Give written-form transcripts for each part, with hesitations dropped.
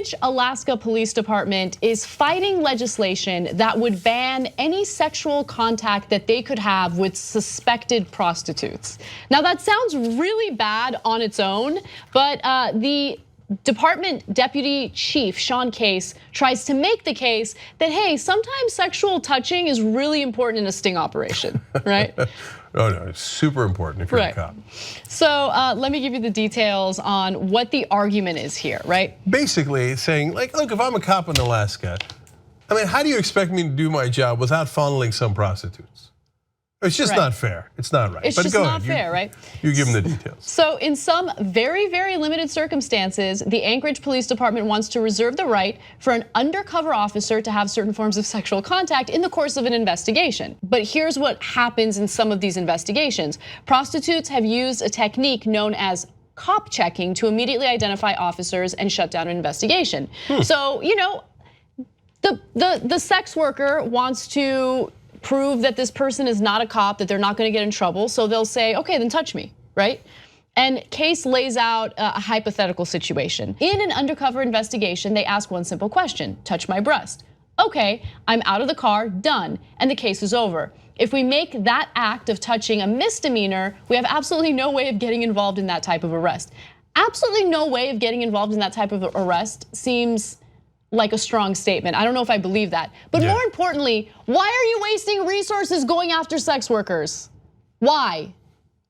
Anchorage, Alaska Police Department is fighting legislation that would ban any sexual contact that they could have with suspected prostitutes. Now that sounds really bad on its own, but the Department Deputy Chief Sean Case tries to make the case that, hey, sometimes sexual touching is really important in a sting operation, right? Oh no, it's super important if you're a cop. So let me give you the details on what the argument is here, right? Basically saying, like, look, if I'm a cop in Alaska, I mean, how do you expect me to do my job without fondling some prostitutes? It's just not fair. It's not right. It's just not fair, right? You give them the details. So in some very, very limited circumstances, the Anchorage Police Department wants to reserve the right for an undercover officer to have certain forms of sexual contact in the course of an investigation. But here's what happens in some of these investigations. Prostitutes have used a technique known as cop checking to immediately identify officers and shut down an investigation. So, you know, the sex worker wants to prove that this person is not a cop, that they're not gonna get in trouble. So they'll say, okay, then touch me, right? And Case lays out a hypothetical situation. In an undercover investigation, they ask one simple question, touch my breast. Okay, I'm out of the car, done, and the case is over. If we make that act of touching a misdemeanor, we have absolutely no way of getting involved in that type of arrest. Absolutely no way of getting involved in that type of arrest seems like a strong statement. I don't know if I believe that. But more importantly, why are you wasting resources going after sex workers? Why,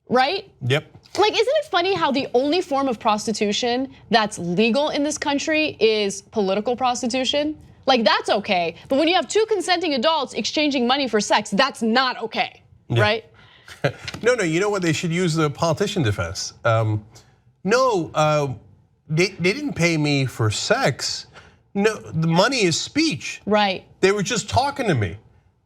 right? Yep. Like, isn't it funny how the only form of prostitution that's legal in this country is political prostitution? Like, that's okay, but when you have two consenting adults exchanging money for sex, that's not okay, right? No, you know what, they should use the politician defense. No, they didn't pay me for sex. No, the money is speech. Right. They were just talking to me.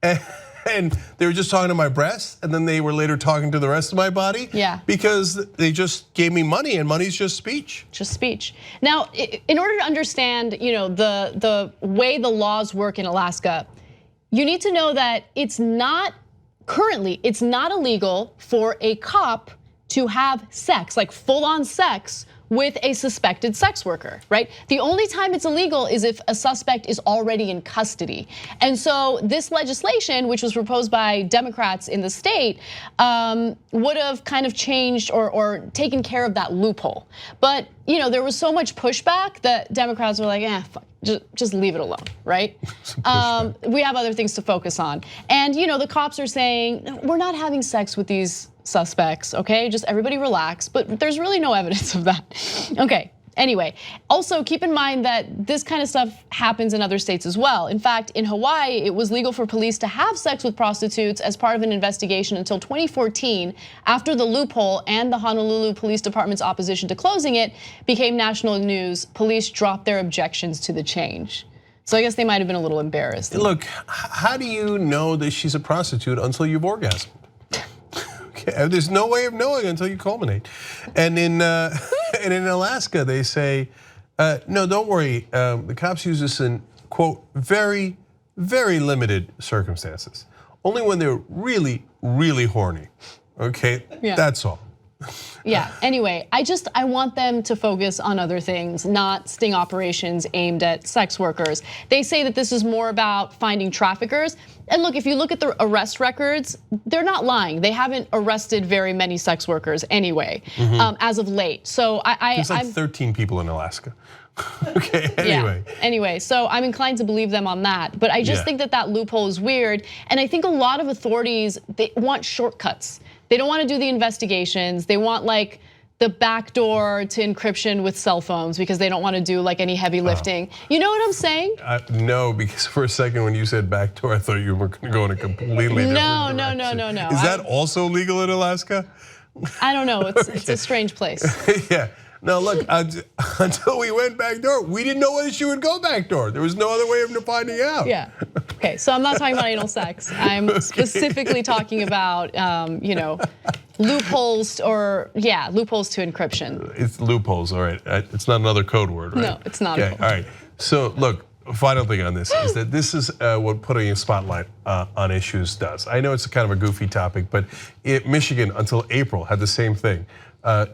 And they were just talking to my breasts, and then they were later talking to the rest of my body. Yeah. Because they just gave me money, and money's just speech. Just speech. Now, in order to understand, you know, the way the laws work in Alaska, you need to know that it's not currently, it's not illegal for a cop to have sex, like full-on sex, with a suspected sex worker, right? The only time it's illegal is if a suspect is already in custody. And so this legislation, which was proposed by Democrats in the state, would have kind of changed or taken care of that loophole. But you know, there was so much pushback that Democrats were like, fuck, just leave it alone, right? We have other things to focus on. And you know, the cops are saying, we're not having sex with these suspects, okay? Just everybody relax, but there's really no evidence of that. Okay, anyway, also keep in mind that this kind of stuff happens in other states as well. In fact, in Hawaii, it was legal for police to have sex with prostitutes as part of an investigation until 2014, after the loophole and the Honolulu Police Department's opposition to closing it became national news. Police dropped their objections to the change. So I guess they might have been a little embarrassed. Look, how do you know that she's a prostitute until you've orgasmed? There's no way of knowing until you culminate. And in Alaska, they say, no, don't worry. The cops use this in, quote, very, very limited circumstances. Only when they're really, really horny, okay? That's all. Yeah, anyway, I want them to focus on other things, not sting operations aimed at sex workers. They say that this is more about finding traffickers. And look, if you look at the arrest records, they're not lying. They haven't arrested very many sex workers anyway, as of late. So there's like 13 people in Alaska. Okay, anyway. Yeah. Anyway, so I'm inclined to believe them on that. But I just think that loophole is weird. And I think a lot of authorities, they want shortcuts. They don't want to do the investigations. They want like the backdoor to encryption with cell phones because they don't want to do like any heavy lifting. You know what I'm saying? No, because for a second when you said backdoor, I thought you were going to go in a completely different direction. No. Is that also legal in Alaska? I don't know. It's a strange place. Yeah. Now look, until we went backdoor, we didn't know whether she would go backdoor. There was no other way of finding out. Yeah. Okay. So I'm not talking about anal sex. I'm specifically talking about, you know, loopholes loopholes to encryption. It's loopholes, all right. It's not another code word, right? No, it's not. Okay. All right. So look, final thing on this is that this is what putting a spotlight on issues does. I know it's kind of a goofy topic, but Michigan until April had the same thing.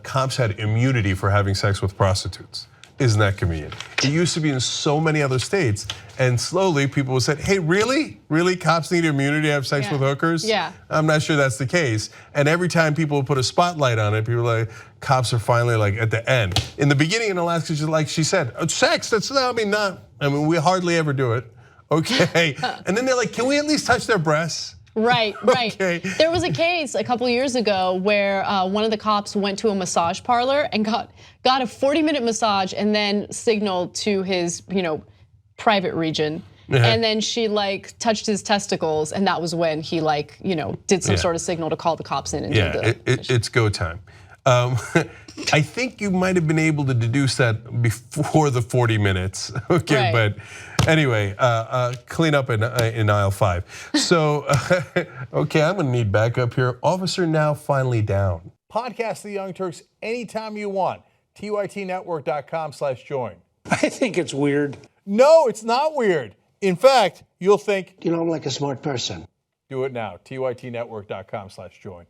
Cops had immunity for having sex with prostitutes. isn't that convenient? It used to be in so many other states, and slowly people would say, hey, really? Really, cops need immunity to have sex with hookers? Yeah. I'm not sure that's the case. And every time people put a spotlight on it, people are like, cops are finally like at the end. In the beginning in Alaska, like she said, sex, we hardly ever do it. Okay, and then they're like, can we at least touch their breasts? Right. Okay. There was a case a couple years ago where one of the cops went to a massage parlor and got a 40-minute massage and then signaled to his, private region. And then she like touched his testicles, and that was when he like, did some sort of signal to call the cops in and it's go time. I think you might have been able to deduce that before the 40 minutes. Okay, but anyway, clean up in aisle 5. So, okay, I'm gonna need backup here. Officer now finally down. Podcast the Young Turks anytime you want. TYTnetwork.com/join. I think it's weird. No, it's not weird. In fact, you'll think, I'm like a smart person. do it now. TYTnetwork.com/join.